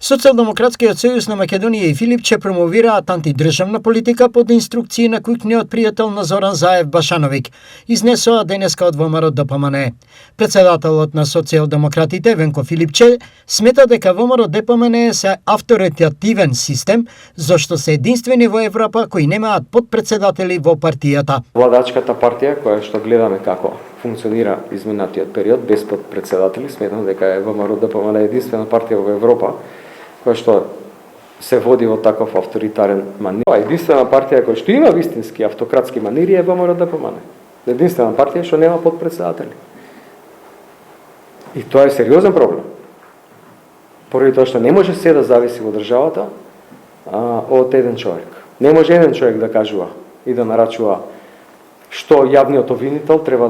Социјалдемократскиот сојуз на Македонија и Филипче промовираат антидржавна политика под инструкции на куќниот пријател на Зоран Заев Башановиќ, изнесоа денеска од ВМРО ДПМНЕ. Председателот на социјалдемократите Венко Филипче смета дека ВМРО ДПМНЕ се авторитативен систем, зашто се единствени во Европа кои немаат подпредседатели во партијата. Владачката партија која што гледаме како функционира изминатиот период без подпредседатели, сметам дека е ВМРО ДПМНЕ единствена партија во Европа која што се води во таков авторитарен манир. Единствена партија која што има вистински автократски манири е ВМРО ДПМНЕ. Единствена партија што нема подпредседатели. И тоа е сериозен проблем. Поради тоа што не може се да зависи во државата од еден човек. Не може еден човек да кажува и да нарачува што јавниот обвинител треба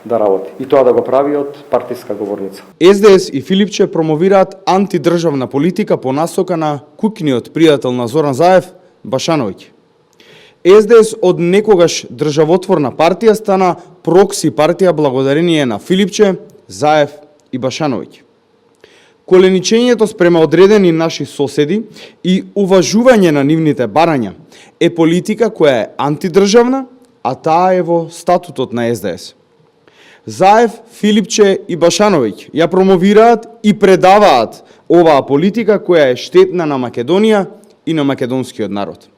да работи. И тоа да го прави од партиска говорница. СДС и Филипче промовираат антидржавна политика по насока на куќниот пријател на Зоран Заев Башановиќ. СДС од некогаш државотворна партија стана прокси партија благодарение на Филипче, Заев и Башановиќ. Коленичењето спрема одредени наши соседи и уважување на нивните барања е политика која е антидржавна, а таа е во статутот на СДС. Заев, Филипче и Башановиќ ја промовираат и предаваат оваа политика која е штетна на Македонија и на македонскиот народ.